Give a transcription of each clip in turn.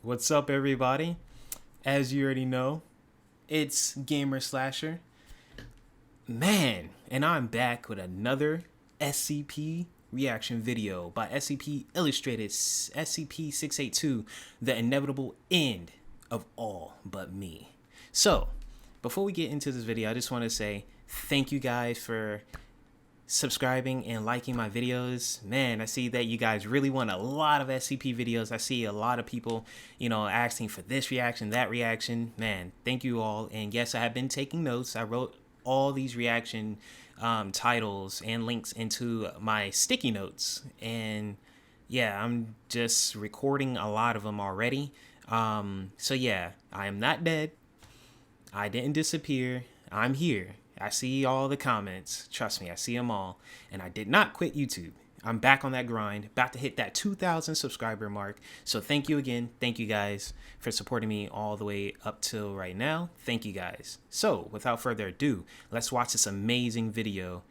What's up, everybody? As you already know, it's Gamer Slasher. Man, and I'm back with another SCP reaction video by SCP Illustrated SCP-682, The Inevitable End of All But Me. So, before we get into this video, I just want to say thank you guys for subscribing and liking my videos. Man, I see that you guys really want a lot of SCP videos. I see a lot of people, asking for this reaction, that reaction. Man, thank you all. And yes, I have been taking notes. I wrote all these reaction titles and links into my sticky notes. And yeah, I'm just recording a lot of them already. So yeah, I am not dead. I didn't disappear. I'm here. I see all the comments. Trust me, I see them all. And I did not quit YouTube. I'm back on that grind, about to hit that 2,000 subscriber mark. So thank you again. Thank you guys for supporting me all the way up till right now. Thank you guys. So without further ado, let's watch this amazing video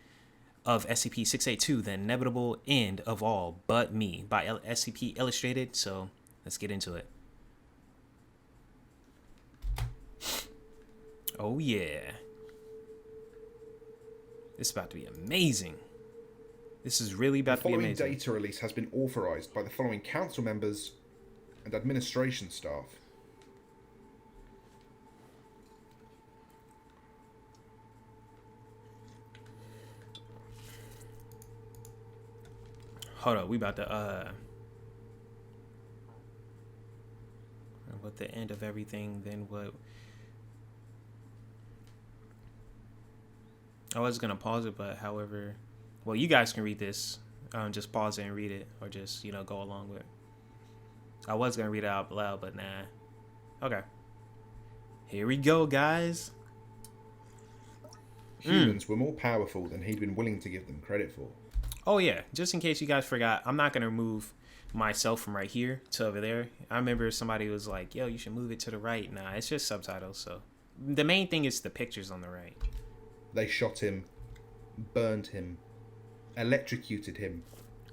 of SCP-682, The Inevitable End of All But Me by SCP Illustrated. So let's get into it. Oh yeah. This is about to be amazing. This is really about to be amazing. The following data release has been authorized by the following council members and administration staff. Hold up, we about to what the end of everything, then what? I was gonna pause it, but however, well, you guys can read this. Just pause it and read it, or just go along with it. I was gonna read it out loud, but nah. Okay. Here we go, guys. Humans were more powerful than he'd been willing to give them credit for. Oh yeah, just in case you guys forgot, I'm not gonna move myself from right here to over there. I remember somebody was like, "Yo, you should move it to the right." Nah, it's just subtitles. So the main thing is the pictures on the right. They shot him, burned him, electrocuted him,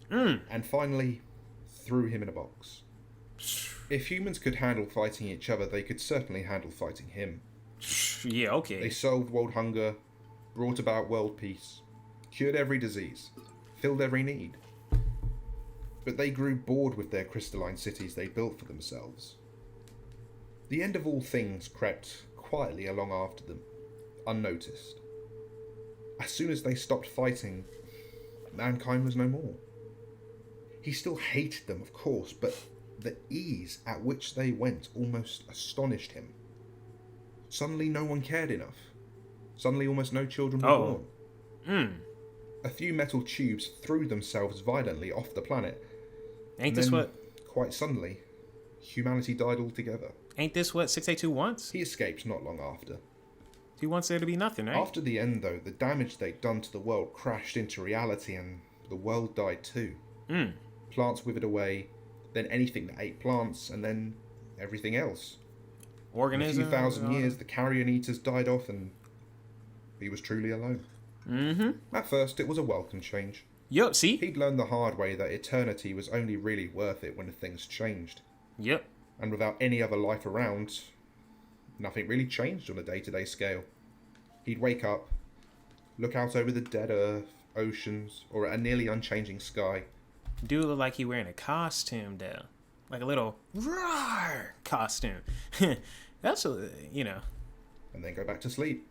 and finally threw him in a box. If humans could handle fighting each other, they could certainly handle fighting him. Yeah, okay. They solved world hunger, brought about world peace, cured every disease, filled every need. But they grew bored with their crystalline cities they built for themselves. The end of all things crept quietly along after them, unnoticed. As soon as they stopped fighting, mankind was no more. He still hated them, of course, but the ease at which they went almost astonished him. Suddenly no one cared enough. Suddenly almost no children were born. A few metal tubes threw themselves violently off the planet. Ain't this what? Quite suddenly, humanity died altogether. Ain't this what 682 wants? He escaped not long after. He wants there to be nothing, right? After the end, though, the damage they'd done to the world crashed into reality and the world died too. Plants withered away, then anything that ate plants, and then everything else. Organisms. In a few thousand years, the carrion eaters died off and he was truly alone. At first, it was a welcome change. Yep, see? He'd learned the hard way that eternity was only really worth it when things changed. Yep. And without any other life around, nothing really changed on a day-to-day scale. He'd wake up, look out over the dead earth, oceans, or at a nearly unchanging sky. Dude look like he wearing a costume though. Like a little roar costume. That's And then go back to sleep.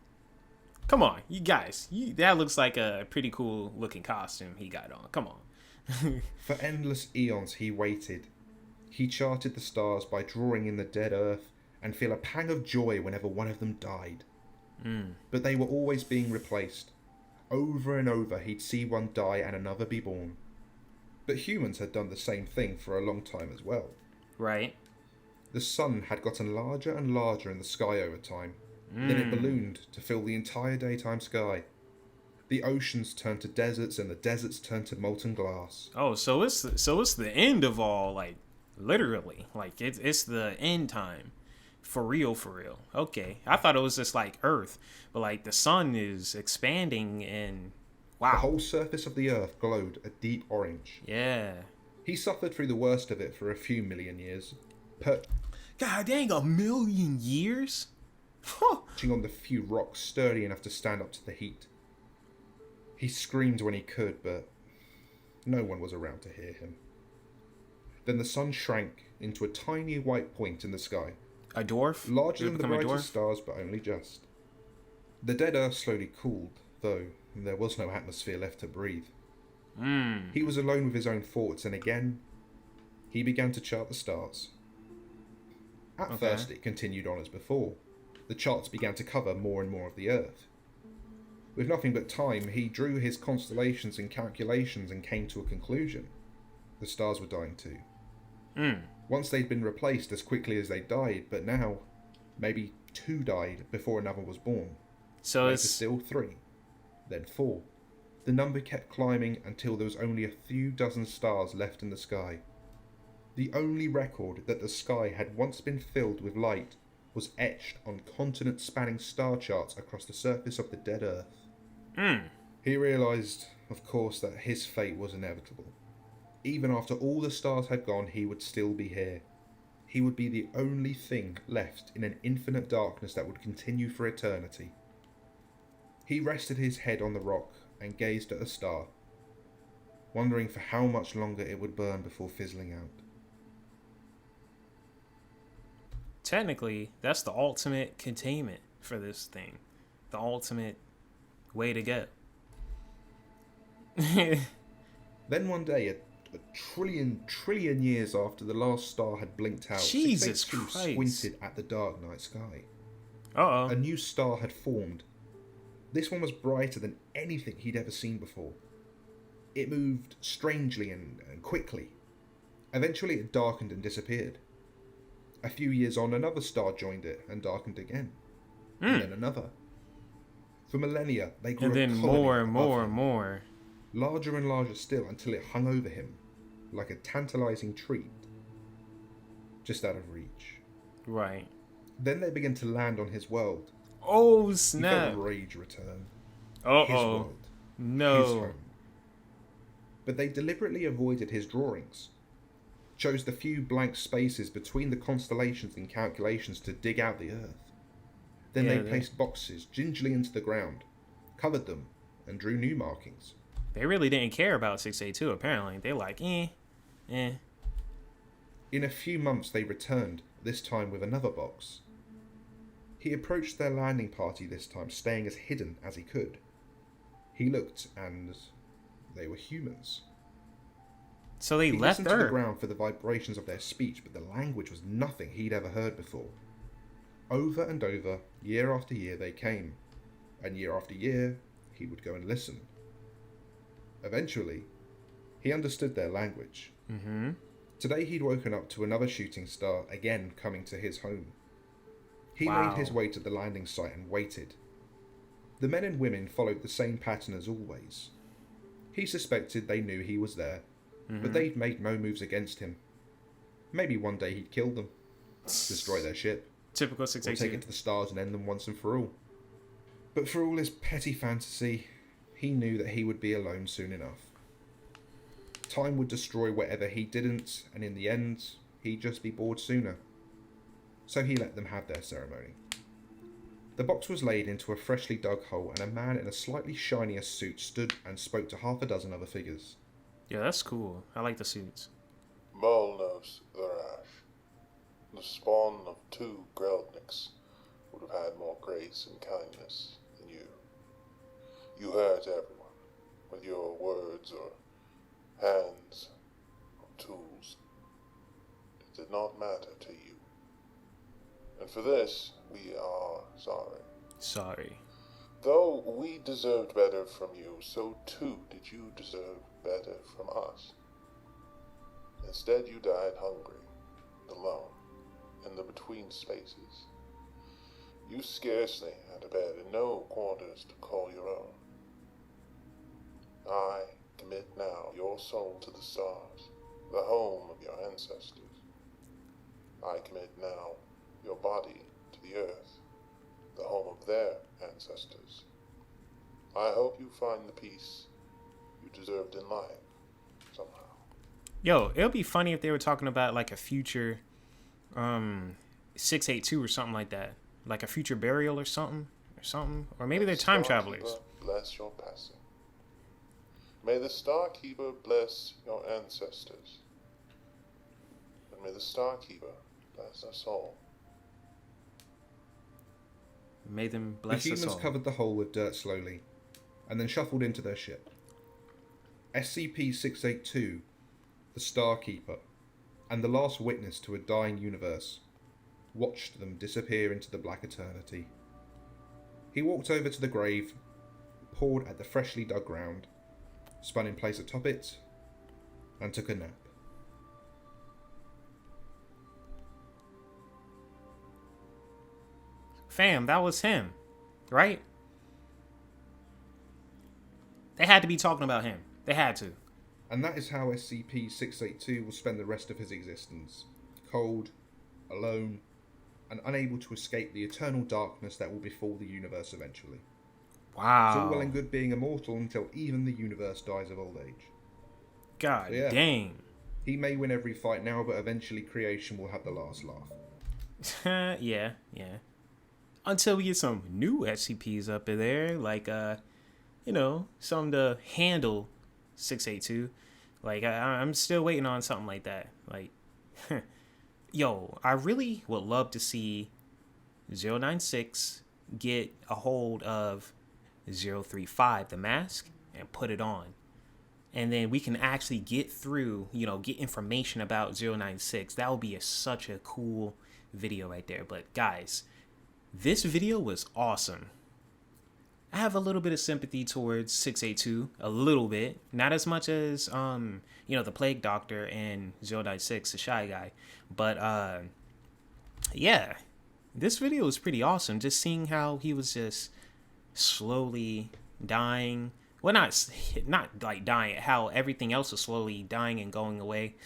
Come on, you guys. That looks like a pretty cool looking costume he got on. Come on. For endless eons he waited. He charted the stars by drawing in the dead earth and feel a pang of joy whenever one of them died. But they were always being replaced. Over and over he'd see one die and another be born. But humans had done the same thing for a long time as well. Right. The sun had gotten larger and larger in the sky over time. Then it ballooned to fill the entire daytime sky. The oceans turned to deserts and the deserts turned to molten glass. Oh, so it's the end of all, like literally. Like it's the end time. For real, for real. Okay. I thought it was just like Earth, but like the sun is expanding and wow. The whole surface of the Earth glowed a deep orange. Yeah. He suffered through the worst of it for a few million years. perching God dang, 1,000,000 years? Huh. on the few rocks sturdy enough to stand up to the heat. He screamed when he could, but no one was around to hear him. Then the sun shrank into a tiny white point in the sky. A dwarf? Larger Did it than the become a brightest dwarf? stars, but only just. The dead earth slowly cooled, though there was no atmosphere left to breathe. He was alone with his own thoughts, and again, he began to chart the stars. At first, it continued on as before. The charts began to cover more and more of the Earth. With nothing but time, he drew his constellations and calculations and came to a conclusion. The stars were dying too. Once they'd been replaced as quickly as they died, but now, maybe 2 died before another was born. So Later it's still 3, then 4. The number kept climbing until there was only a few dozen stars left in the sky. The only record that the sky had once been filled with light was etched on continent-spanning star charts across the surface of the dead Earth. He realised, of course, that his fate was inevitable. Even after all the stars had gone, he would still be here. He would be the only thing left in an infinite darkness that would continue for eternity. He rested his head on the rock and gazed at the star, wondering for how much longer it would burn before fizzling out. technically that's the ultimate containment for this thing. The ultimate way to go. Then one day, a trillion years after the last star had blinked out, Jesus 682 Christ. squinted at the dark night sky. Uh-oh. A new star had formed. This one was brighter than anything he'd ever seen before. It moved strangely and quickly. Eventually it darkened and disappeared. A few years on, another star joined it and darkened again. And then another. For millennia, they grew And a then colony more and above more him, and more. larger and larger still, until it hung over him like a tantalizing treat, just out of reach. Right. Then they began to land on his world. Oh, He snap. felt rage return. His Uh-oh. world. His No. home. But they deliberately avoided his drawings, chose the few blank spaces between the constellations and calculations to dig out the Earth. Then Yeah, they placed boxes gingerly into the ground, covered them, and drew new markings. They really didn't care about 682, apparently. They like, eh. In a few months they returned, this time with another box. He approached their landing party this time, staying as hidden as he could. He looked, and they were humans. So they He left listened to the Earth. ground for the vibrations of their speech, but the language was nothing he'd ever heard before. Over and over, year after year, they came, and year after year, he would go and listen. Eventually, he understood their language. Today he'd woken up to another shooting star again coming to his home. He Wow. made his way to the landing site and waited. The men and women followed the same pattern as always. He suspected they knew he was there, but they'd made no moves against him. Maybe one day he'd kill them, destroy their ship, Typical or take 682. it to the stars and end them once and for all. But for all his petty fantasy, he knew that he would be alone soon enough. Time would destroy whatever he didn't, and in the end, he'd just be bored sooner. So he let them have their ceremony. The box was laid into a freshly dug hole, and a man in a slightly shinier suit stood and spoke to half a dozen other figures. Yeah, that's cool. I like the suits. Malnos Tharash, the spawn of 2 Greldniks, would have had more grace and kindness than you. You hurt everyone with your words or hands or tools. It did not matter to you. And for this, we are sorry. Sorry. Though we deserved better from you, so too did you deserve better from us. Instead, you died hungry, alone, in the between spaces. You scarcely had a bed and no quarters to call your own. I commit now your soul to the stars, the home of your ancestors. I commit now your body to the earth, the home of their ancestors. I hope you find the peace you deserved in life, somehow. Yo, it would be funny if they were talking about like a future 682 or something like that, like a future burial or something, or maybe they're time travelers. Bless your passing. May the Starkeeper bless your ancestors. And may the Starkeeper bless us all. May them bless the us all. humans covered the hole with dirt slowly, and then shuffled into their ship. SCP-682, the Starkeeper, and the last witness to a dying universe, watched them disappear into the black eternity. He walked over to the grave, pawed at the freshly dug ground, spun in place atop it, and took a nap. Fam, that was him, right? They had to be talking about him. They had to. And that is how SCP-682 will spend the rest of his existence. Cold, alone, and unable to escape the eternal darkness that will befall the universe eventually. Wow. It's all well and good being immortal until even the universe dies of old age. God So, yeah. dang. He may win every fight now, but eventually creation will have the last laugh. Yeah. Until we get some new SCPs up in there, like, something to handle 682. Like, I'm still waiting on something like that. Like, yo, I really would love to see 096 get a hold of 035, the mask, and put it on. And then we can actually get through, get information about 096. That would be such a cool video right there. But guys, this video was awesome. I have a little bit of sympathy towards 682, a little bit, not as much as the Plague Doctor and 096, the Shy Guy, but yeah, this video was pretty awesome. Just seeing how he was just slowly dying. Well, not like dying. How everything else was slowly dying and going away.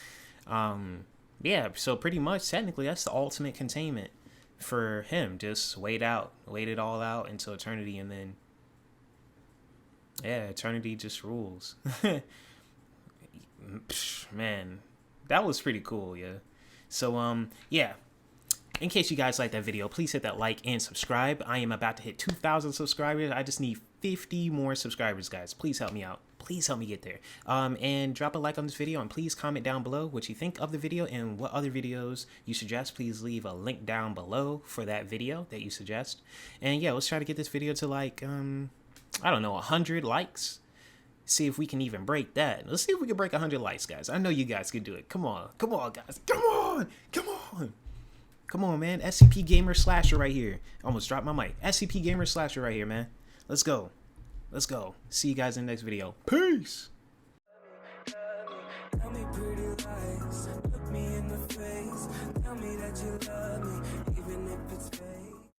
Yeah. So pretty much, technically, that's the ultimate containment for him. Just wait it all out until eternity, and then. Yeah, eternity just rules. Man, that was pretty cool, yeah. So, yeah. In case you guys like that video, please hit that like and subscribe. I am about to hit 2,000 subscribers. I just need 50 more subscribers, guys. Please help me out. Please help me get there. And drop a like on this video, and please comment down below what you think of the video and what other videos you suggest. Please leave a link down below for that video that you suggest. And yeah, let's try to get this video to like, I don't know, 100 likes. See if we can even break that. Let's see if we can break 100 likes, guys. I know you guys can do it. Come on, guys. Come on, man. SCP Gamer Slasher right here. Almost dropped my mic. SCP Gamer Slasher right here, man. Let's go. See you guys in the next video. Peace. Tell me pretty lies, look me in the face. Tell me that you love me, even if it's fake.